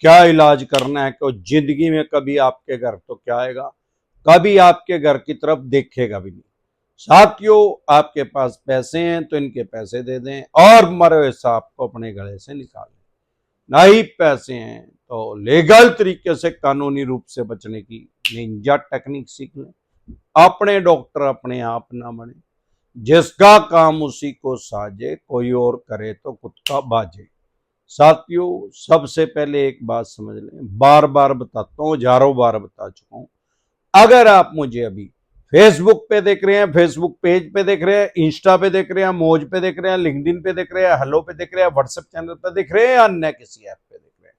क्या इलाज करना है कि जिंदगी में कभी आपके घर तो क्या आएगा, कभी आपके घर की तरफ देखेगा भी नहीं। साथियों, आपके पास पैसे हैं तो इनके पैसे दे दें और मरे हुए सांप को अपने गले से निकाल लें। नहीं पैसे हैं तो लीगल तरीके से कानूनी रूप से बचने की निंजा टेक्निक सीख लें। अपने डॉक्टर अपने आप ना बने, जिसका काम उसी को साजे, कोई और करे तो खुद का बाजे। साथियों, सबसे पहले एक बात समझ लें, बार बार बताता हूं, हजारों बार बता चुका हूं। अगर आप मुझे अभी फेसबुक पे देख रहे हैं, फेसबुक पेज पे देख रहे हैं, इंस्टा पे देख रहे हैं, मौज पे देख रहे हैं, लिंक्डइन पे देख रहे हैं, हेलो पे देख रहे हैं, व्हाट्सएप चैनल पे देख रहे हैं, अन्य किसी ऐप पे देख रहे हैं,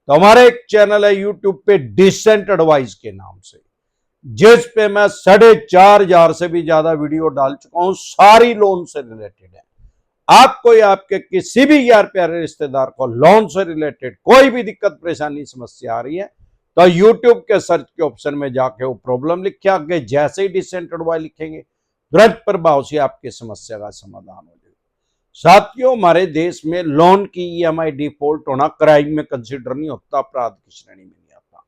तो हमारा एक चैनल है यूट्यूब पे डिसेंट एडवाइस के नाम से, जिस पे मैं 4,500 से भी ज्यादा वीडियो डाल चुका हूं, सारी लोन से रिलेटेड है। आपको या आपके किसी भी यार प्यारे रिश्तेदार को लोन से रिलेटेड कोई भी दिक्कत परेशानी समस्या आ रही है तो यूट्यूब के सर्च के ऑप्शन में जाके वो प्रॉब्लम लिखे, आगे जैसे ही डिसेंट एडवाइस लिखेंगे तुरंत प्रभाव से आपकी समस्या का समाधान हो जाएगा। साथियों, हमारे देश में लोन की ईएमआई डिफॉल्ट होना क्राइम में कंसिडर नहीं होता, अपराध की श्रेणी में नहीं आता।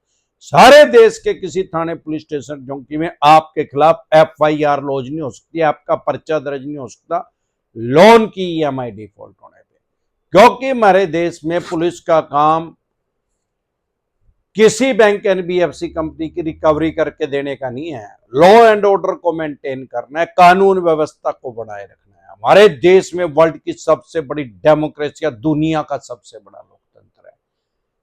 सारे देश के किसी थाने, पुलिस स्टेशन, चौकी में आपके खिलाफ एफआईआर लॉन्च नहीं हो सकती, आपका पर्चा दर्ज नहीं हो सकता लोन की ईएमआई डिफॉल्ट होने पे, क्योंकि हमारे देश में पुलिस का काम किसी बैंक, एनबीएफसी कंपनी की रिकवरी करके देने का नहीं है। लॉ एंड ऑर्डर को मेंटेन करना है, कानून व्यवस्था को बनाए रखना है। हमारे देश में वर्ल्ड की सबसे बड़ी डेमोक्रेसी, दुनिया का सबसे बड़ा लोकतंत्र है।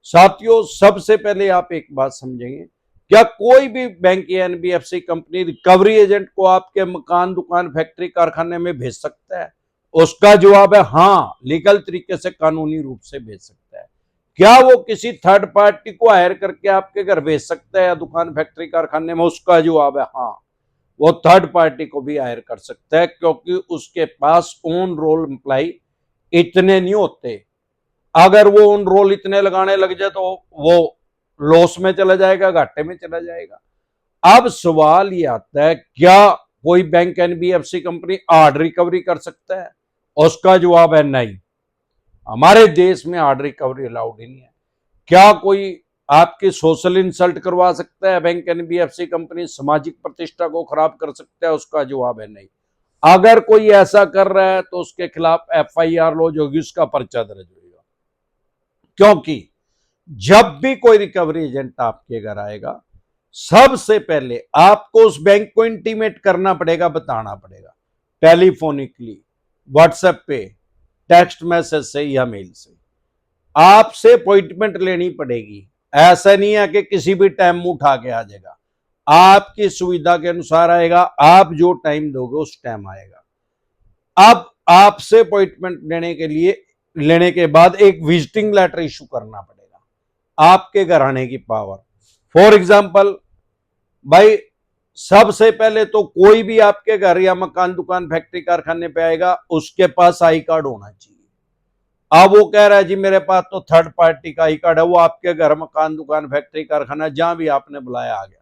साथियों, सबसे पहले आप एक बात समझेंगे, क्या कोई भी बैंक या एनबीएफसी कंपनी रिकवरी एजेंट को आपके मकान, दुकान, फैक्ट्री, कारखाने में भेज सकता है? उसका जवाब है हाँ, लीगल तरीके से, कानूनी रूप से भेज सकता है। क्या वो किसी थर्ड पार्टी को हायर करके आपके घर भेज सकता है या दुकान, फैक्ट्री, कारखाने में? उसका जवाब है हाँ, वो थर्ड पार्टी को भी हायर कर सकता है, क्योंकि उसके पास ओन रोल एम्प्लाई इतने नहीं होते। अगर वो ओन रोल इतने लगाने लग जाए तो वो लॉस में चला जाएगा, घाटे में चला जाएगा। अब सवाल ये आता है, क्या कोई bank, NBFC company hard recovery कर सकता है? उसका जवाब है नहीं, हमारे देश में हार्ड रिकवरी अलाउड ही नहीं है। क्या कोई आपकी सोशल इंसल्ट करवा सकता है? बैंक, एनबीएफसी कंपनी सामाजिक प्रतिष्ठा को खराब कर सकता है? उसका जवाब है नहीं। अगर कोई ऐसा कर रहा है तो उसके खिलाफ एफआईआर लॉन्च होगी, उसका पर्चा दर्ज होगा। क्योंकि जब भी कोई रिकवरी एजेंट आपके घर आएगा, सबसे पहले आपको उस बैंक को इंटीमेट करना पड़ेगा, बताना पड़ेगा, टेलीफोनिकली, व्हाट्सएप पे, टेक्स्ट मैसेज से या मेल से। आपसे अपॉइंटमेंट लेनी पड़ेगी। ऐसा नहीं है कि किसी भी टाइम उठा के आ जाएगा, आपकी सुविधा के अनुसार आएगा, आप जो टाइम दोगे उस टाइम आएगा। अब आपसे अपॉइंटमेंट लेने के बाद एक विजिटिंग लेटर इशू करना पड़ेगा, आपके घर आने की पावर। फॉर एग्जाम्पल भाई, सबसे पहले तो कोई भी आपके घर या मकान, दुकान, फैक्ट्री, कारखाने पे आएगा, उसके पास आई कार्ड होना चाहिए। अब वो कह रहा है जी मेरे पास तो थर्ड पार्टी का आई कार्ड है, वो आपके घर, मकान, दुकान, फैक्ट्री, कारखाना जहां भी आपने बुलाया आ गया,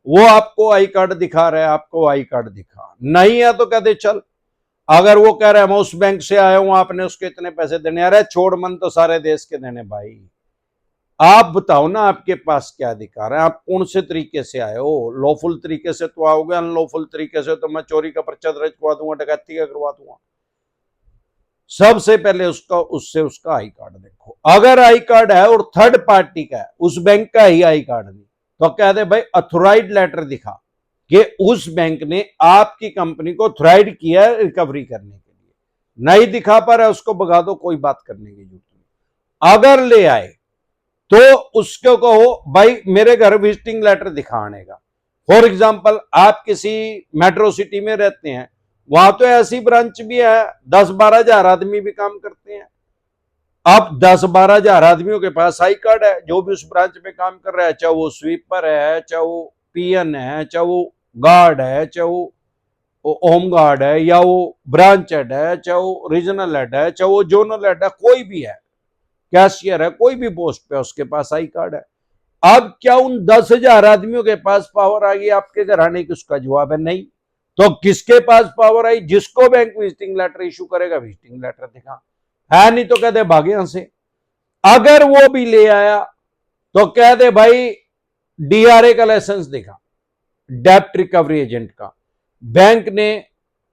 वो आपको आई कार्ड दिखा रहा है, आपको आई कार्ड दिखा नहीं है तो कहते चल। अगर वो कह रहा है मैं उस बैंक से आया हूं, आपने उसके इतने पैसे देने, अरे छोड़, मन तो सारे देश के देने भाई। आप बताओ ना, आपके पास क्या अधिकार है? आप कौन से तरीके से आए हो? लॉफुल तरीके से तो आओगे, अनलॉफुल तरीके से तो मैं चोरी का पर्चा दर्ज करवा दूंगा, डकैती का करवा दूंगा। सबसे पहले उसका आई कार्ड देखो। अगर आई कार्ड है और थर्ड पार्टी का है, उस बैंक का ही आई कार्ड नहीं, तो कह दे भाई अथोराइज लेटर दिखा कि उस बैंक ने आपकी कंपनी को अथोराइज किया है रिकवरी करने के लिए। नहीं दिखा पा रहा है, उसको भगा दो, कोई बात करने की जरूरत नहीं। अगर ले आए तो उसको कहो भाई मेरे घर विजिटिंग लेटर दिखाने का। फॉर एग्जाम्पल, आप किसी मेट्रो सिटी में रहते हैं, वहां तो ऐसी ब्रांच भी है 10-12 हजार आदमी भी काम करते हैं। अब 10-12 हजार आदमियों के पास आई कार्ड है, जो भी उस ब्रांच में काम कर रहा है, चाहे वो स्वीपर है, चाहे वो पीएन है, चाहे वो गार्ड है, चाहे वो होम गार्ड है, या वो ब्रांच हेड है, चाहे वो रीजनल हेड है, चाहे वो जोनल हेड है, कोई भी है, कैशियर है, कोई भी पोस्ट पे उसके पास आई कार्ड है। अब क्या उन 10,000 आदमियों के पास पावर आ गई आपके घर आने की? उसका जवाब है नहीं। तो किसके पास पावर आई? जिसको बैंक विजिटिंग लेटर इशू करेगा, विजिटिंग लेटर दिखा, है नहीं तो कहते भागे यहां से। अगर वो भी ले आया तो कह दे भाई डीआरए का लाइसेंस दिखा, डेब्ट रिकवरी एजेंट का। बैंक ने,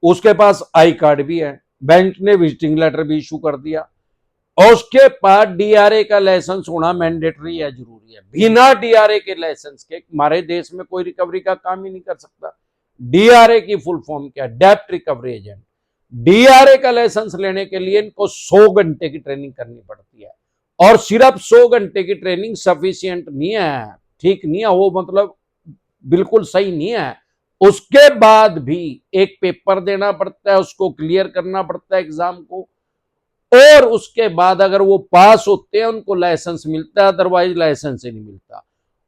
उसके पास आई कार्ड भी है, बैंक ने विजिटिंग लेटर भी इशू कर दिया, और उसके पास डीआरए का लाइसेंस होना मैंडेटरी है, जरूरी है। बिना डीआरए के लाइसेंस के हमारे देश में कोई रिकवरी का काम ही नहीं कर सकता। डीआरए की फुल फॉर्म क्या है? डेब्ट रिकवरी एजेंट। डीआरए का लाइसेंस लेने के लिए इनको 100 घंटे की ट्रेनिंग करनी पड़ती है, और सिर्फ 100 घंटे की ट्रेनिंग सफिशियंट नहीं है, ठीक नहीं है वो, मतलब बिल्कुल सही नहीं है। उसके बाद भी एक पेपर देना पड़ता है, उसको क्लियर करना पड़ता है एग्जाम को, और उसके बाद अगर वो पास होते हैं उनको लाइसेंस मिलता है, अदरवाइज लाइसेंस ही नहीं मिलता।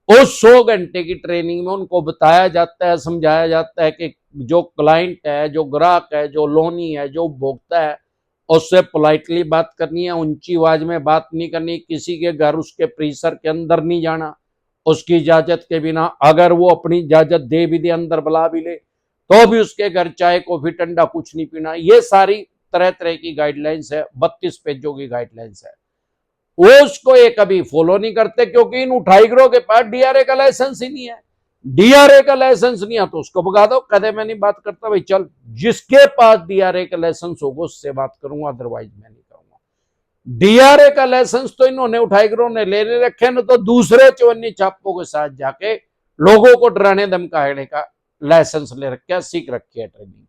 उस 100 घंटे की ट्रेनिंग में उनको बताया जाता है, समझाया जाता है कि जो क्लाइंट है, जो ग्राहक है, जो लोनी है, जो उपभोक्ता है, उससे पोलाइटली बात करनी है, ऊंची आवाज में बात नहीं करनी, किसी के घर उसके परिसर के अंदर नहीं जाना उसकी इजाजत के बिना। अगर वो अपनी इजाजत दे भी दे, अंदर बुला भी ले, तो भी उसके घर चाय कॉफी ठंडा कुछ नहीं पीना। ये सारी तरह तरह की गाइडलाइंस है, 32 पेजों की गाइडलाइंस है। वो उसको ये कभी फॉलो नहीं करते, क्योंकि इन उठाईगरों के पास डीआरए का लाइसेंस ही नहीं है। डीआरए का लाइसेंस नहीं है तो उसको भगा दो, कदे मैं नहीं बात करता भाई, चल जिसके पास डीआरए का लाइसेंस होगा उससे बात करूंगा, अदरवाइज मैं नहीं करूंगा। डीआरए का लाइसेंस तो इन्होंने उठाईगरों ने ले रखे न, तो दूसरे चवन्नी छापों के साथ जाके लोगों को डराने धमकाने का लाइसेंस ले रखे, सीख रखी है ट्रेनिंग।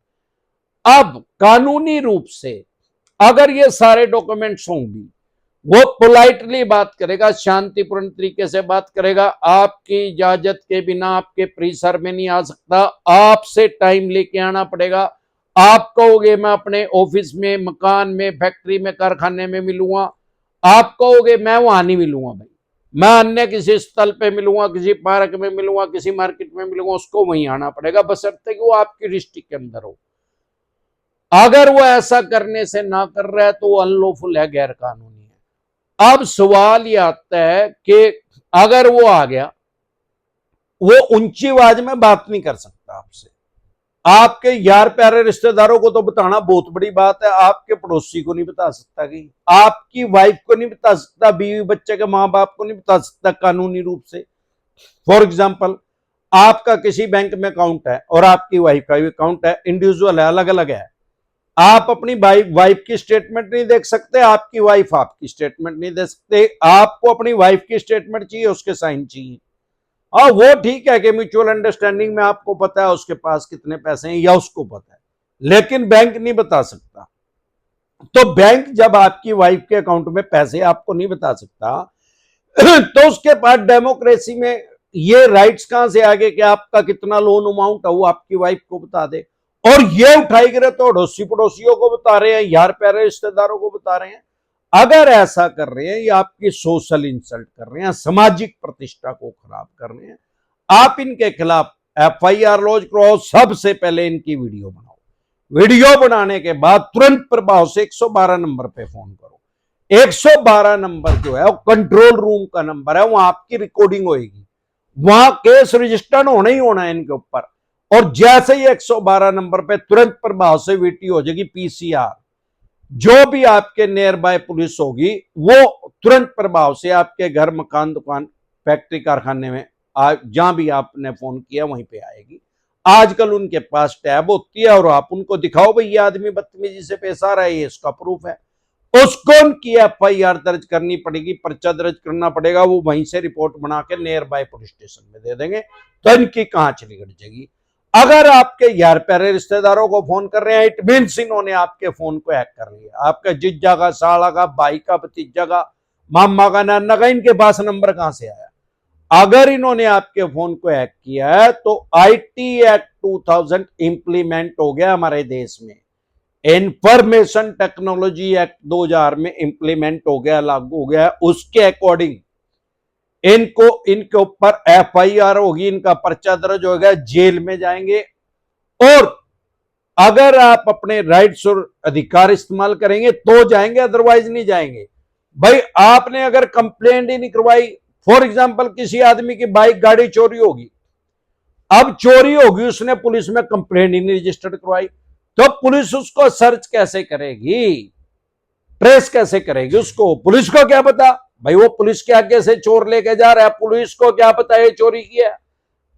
अब कानूनी रूप से अगर ये सारे डॉक्यूमेंट्स होंगी, वो पोलाइटली बात करेगा, शांतिपूर्ण तरीके से बात करेगा, आपकी इजाजत के बिना आपके परिसर में नहीं आ सकता, आपसे टाइम लेके आना पड़ेगा। आप कहोगे मैं अपने ऑफिस में, मकान में, फैक्ट्री में, कारखाने में मिलूंगा, आप कहोगे मैं वहां नहीं मिलूंगा भाई, मैं अन्य किसी स्थल पे मिलूंगा, किसी पार्क में मिलूंगा, किसी मार्केट में मिलूंगा, उसको वहीं आना पड़ेगा, बशर्ते कि वो आपकी डिस्ट्रिक्ट के अंदर हो। अगर वो ऐसा करने से ना कर रहा है तो वो अनलॉफुल है, गैर कानूनी है। अब सवाल यह आता है कि अगर वो आ गया, वो ऊंची आवाज में बात नहीं कर सकता आपसे, आपके यार प्यारे रिश्तेदारों को तो बताना बहुत बड़ी बात है, आपके पड़ोसी को नहीं बता सकता, कि आपकी वाइफ को नहीं बता सकता, बीवी बच्चे के मां बाप को नहीं बता सकता कानूनी रूप से। फॉर एग्जाम्पल, आपका किसी बैंक में अकाउंट है और आपकी वाइफ का भी अकाउंट है, इंडिविजुअल है, अलग अलग है। आप अपनी वाइफ की स्टेटमेंट नहीं देख सकते, आपकी वाइफ आपकी स्टेटमेंट नहीं दे सकते। आपको अपनी वाइफ की स्टेटमेंट चाहिए, उसके साइन चाहिए। और वो ठीक है कि म्यूचुअल अंडरस्टैंडिंग में आपको पता है उसके पास कितने पैसे हैं या उसको पता है, लेकिन बैंक नहीं बता सकता। तो बैंक जब आपकी वाइफ के अकाउंट में पैसे आपको नहीं बता सकता, तो उसके पास डेमोक्रेसी में ये राइट्स कहां से आ गए कि आपका कितना लोन अमाउंट है वो आपकी वाइफ को बता दे। और ये उठाई गिरे तो अड़ोसी पड़ोसियों को बता रहे हैं, यार प्यारे रिश्तेदारों को बता रहे हैं। अगर ऐसा कर रहे हैं, ये आपकी सोशल इंसल्ट कर रहे हैं, सामाजिक प्रतिष्ठा को खराब कर रहे हैं, आप इनके खिलाफ एफआईआर लॉन्च कराओ। सबसे पहले इनकी वीडियो बनाओ, वीडियो बनाने के बाद तुरंत प्रभाव से 112 नंबर पे फोन करो। 112 नंबर जो है वो कंट्रोल रूम का नंबर है, वहां आपकी रिकॉर्डिंग होगी, वहां केस रजिस्टर्ड होना ही होना है इनके ऊपर। और जैसे ही 112 नंबर पे तुरंत प्रभाव से वीटी हो जाएगी, पीसीआर, जो भी आपके नियर बाय पुलिस होगी वो तुरंत प्रभाव से आपके घर, मकान, दुकान, फैक्ट्री, कारखाने में जहां भी आपने फोन किया वहीं पे आएगी। आजकल उनके पास टैब होती है, और आप उनको दिखाओ भाई ये आदमी बदतमीजी से पेश आ रहा है, ये इसका प्रूफ है, उसको उनकी एफआईआर दर्ज करनी पड़ेगी, पर्चा दर्ज करना पड़ेगा, वो वहीं से रिपोर्ट बना के नियर बाय पुलिस स्टेशन में दे देंगे, तो इनकी कहां चली गड़ जाएगी। अगर आपके यार प्यारे रिश्तेदारों को फोन कर रहे हैं, इट मीन्स इन्होंने आपके फोन को हैक कर लिया, आपका जिज्जा का, साला का, भाई का, भतीजा का, मामा का, नाना का, इनके पास नंबर कहां से आया। अगर इन्होंने आपके फोन को हैक किया है तो आईटी एक्ट 2000 इंप्लीमेंट हो गया हमारे देश में, इंफॉर्मेशन टेक्नोलॉजी एक्ट 2000 में इंप्लीमेंट हो गया, लागू हो गया। उसके अकॉर्डिंग इनको, इनके ऊपर एफआईआर होगी, इनका पर्चा दर्ज होगा, जेल में जाएंगे। और अगर आप अपने राइट्स और अधिकार इस्तेमाल करेंगे तो जाएंगे, अदरवाइज नहीं जाएंगे। भाई आपने अगर कंप्लेंट ही नहीं करवाई, फॉर एग्जांपल किसी आदमी की बाइक, गाड़ी चोरी होगी, अब चोरी होगी, उसने पुलिस में कंप्लेंट ही नहीं रजिस्टर्ड करवाई, तो पुलिस उसको सर्च कैसे करेगी, ट्रेस कैसे करेगी उसको, पुलिस को क्या पता भाई वो पुलिस के आगे से चोर लेके जा रहा है, पुलिस को क्या पता है चोरी किया।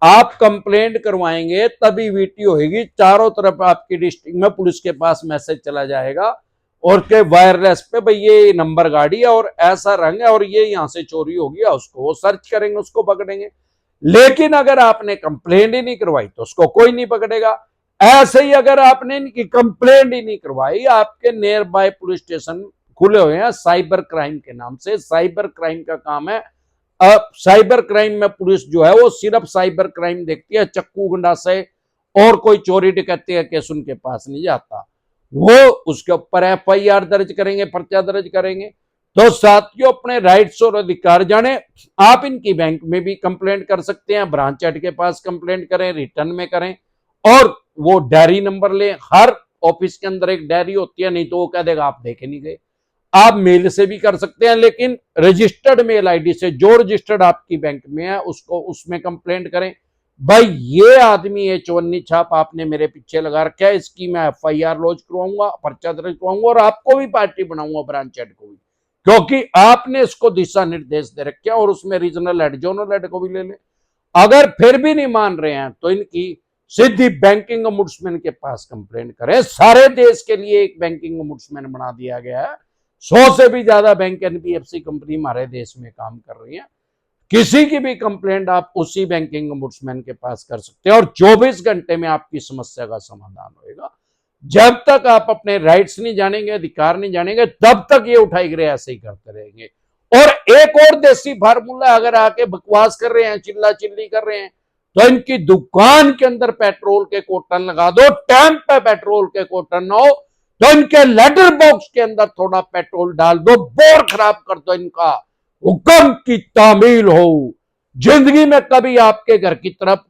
आप कंप्लेंट करवाएंगे तभी वीटी होगी, चारों तरफ आपकी डिस्ट्रिक्ट में पुलिस के पास मैसेज चला जाएगा और के वायरलेस पे भाई ये नंबर गाड़ी है और ऐसा रंग है और ये यहां से चोरी हो गया, उसको वो सर्च करेंगे, उसको पकड़ेंगे। लेकिन अगर आपने कंप्लेंट ही नहीं करवाई तो उसको कोई नहीं पकड़ेगा। ऐसे ही अगर आपने इनकी कंप्लेंट ही नहीं करवाई, आपके नियर बाय पुलिस स्टेशन खुले हुए हैं साइबर क्राइम के नाम से। साइबर क्राइम का काम है। अब साइबर क्राइम में पुलिस जो है वो सिर्फ साइबर क्राइम देखती है, चक्कू गंडा से और कोई चोरी डकैती का केस उनके पास नहीं जाता। वो उसके ऊपर एफआईआर दर्ज करेंगे, पर्चा दर्ज करेंगे। तो साथियों, अपने राइट्स और अधिकार जाने। आप इनकी बैंक में भी कंप्लेंट कर सकते हैं, ब्रांच हेड के पास कंप्लेंट करें, रिटर्न में करें और वो डायरी नंबर लें। हर ऑफिस के अंदर एक डायरी होती है, नहीं तो वो कह देगा आप देखे नहीं गए। आप मेल से भी कर सकते हैं, लेकिन रजिस्टर्ड मेल आईडी से, जो रजिस्टर्ड आपकी बैंक में है उसको उसमें कंप्लेंट करें। भाई ये आदमी है चवन्नी छाप आपने मेरे पीछे लगा रखा है, इसकी मैं एफआईआर लॉन्च करवाऊंगा, पर्चा दर्ज करवाऊंगा और आपको भी पार्टी बनाऊंगा, ब्रांच हेड को भी, क्योंकि आपने इसको दिशा निर्देश दे रखे हैं। और उसमें रीजनल हेड, जोनल हेड को भी ले ले। अगर फिर भी नहीं मान रहे हैं तो इनकी सीधी बैंकिंग ओम्बुड्समैन के पास कंप्लेंट करें। सारे देश के लिए एक बैंकिंग ओम्बुड्समैन बना दिया गया है। 100 से भी ज्यादा बैंक, एनबीएफसी कंपनी हमारे देश में काम कर रही है। किसी की भी कंप्लेंट आप उसी बैंकिंग ओम्बुड्समैन के पास कर सकते हैं और 24 घंटे में आपकी समस्या का समाधान होगा। जब तक आप अपने राइट्स नहीं जानेंगे, अधिकार नहीं जानेंगे, तब तक ये उठाई गिरे ऐसे ही करते रहेंगे। और एक और देसी फार्मूला, अगर आके बकवास कर रहे हैं, चिल्ला चिल्ली कर रहे हैं, तो इनकी दुकान के अंदर पेट्रोल के कोटन लगा दो। टाइम पे पेट्रोल के कोटन ना हो तो इनके लेटर बॉक्स के अंदर थोड़ा पेट्रोल डाल दो, बोर खराब कर दो इनका, हुक्म की तामील हो। जिंदगी में कभी आपके घर की तरफ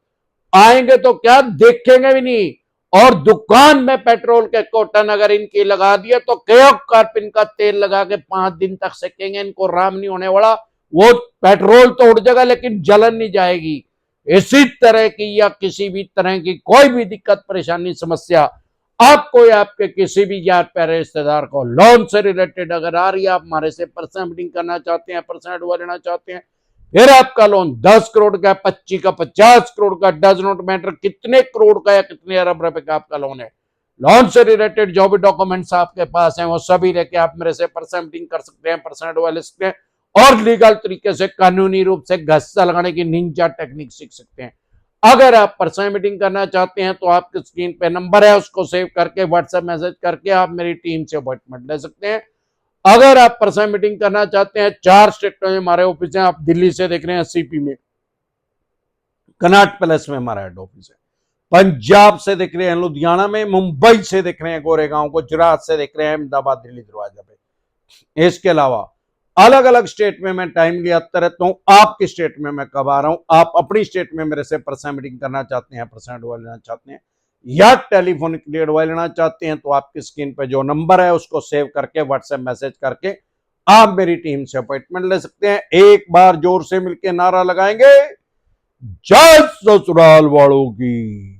आएंगे तो क्या देखेंगे भी नहीं। और दुकान में पेट्रोल के कोटन अगर इनकी लगा दिए तो कार्पिन का तेल लगा के 5 दिन तक सेकेंगे, इनको राम नहीं होने वाला। वो पेट्रोल तो उड़ जाएगा लेकिन जलन नहीं जाएगी। इसी तरह की या किसी भी तरह की कोई भी दिक्कत, परेशानी, समस्या आपको या आपके किसी भी यार प्यारे रिश्तेदार को लोन से रिलेटेड अगर आ रही है, आप हमारे से पर्सनल मीटिंग करना चाहते हैं, पर्सनल एडवाइस लेना चाहते हैं, फिर आपका लोन 10 करोड़ का, 25 का, 50 करोड़ का, डज नॉट मैटर कितने करोड़ का या कितने अरब रुपए का आपका लोन है, लोन से रिलेटेड जो भी डॉक्यूमेंट्स आपके पास हैं वो सभी लेके आप मेरे से पर्सनल मीटिंग कर सकते हैं, पर्सनल एडवाइस ले सकते हैं और लीगल तरीके से, कानूनी रूप से घस्सा लगाने की निंजा टेक्निक सीख सकते हैं। अगर आप पर्सनल मीटिंग करना चाहते हैं तो आपके स्क्रीन पे नंबर है, उसको सेव करके व्हाट्सएप मैसेज करके आप मेरी टीम से अपॉइंटमेंट ले सकते हैं। अगर आप पर्सनल मीटिंग करना चाहते हैं, 4 स्टेटों में हमारे ऑफिस हैं। आप दिल्ली से देख रहे हैं सीपी में, कनाट पैलेस में हमारा हेड ऑफिस है। पंजाब से देख रहे हैं लुधियाना में, मुंबई से देख रहे हैं गोरेगांव, गुजरात से देख रहे हैं अहमदाबाद, दिल्ली दरवाजा पे। इसके अलावा अलग अलग स्टेट में मैं टाइम लिया रहता हूं। आपकी स्टेट में मैं कब आ रहा हूं, आप अपनी स्टेट में मेरे से पर्सनल मीटिंग करना चाहते हैं, पर्सनल एडवाइस लेना चाहते हैं या टेलीफोनिक एडवाइस लेना चाहते हैं तो आपकी स्क्रीन पे जो नंबर है उसको सेव करके व्हाट्सएप मैसेज करके आप मेरी टीम से अपॉइंटमेंट ले सकते हैं। एक बार जोर से मिलकर नारा लगाएंगे, जय ससुराल वालों की।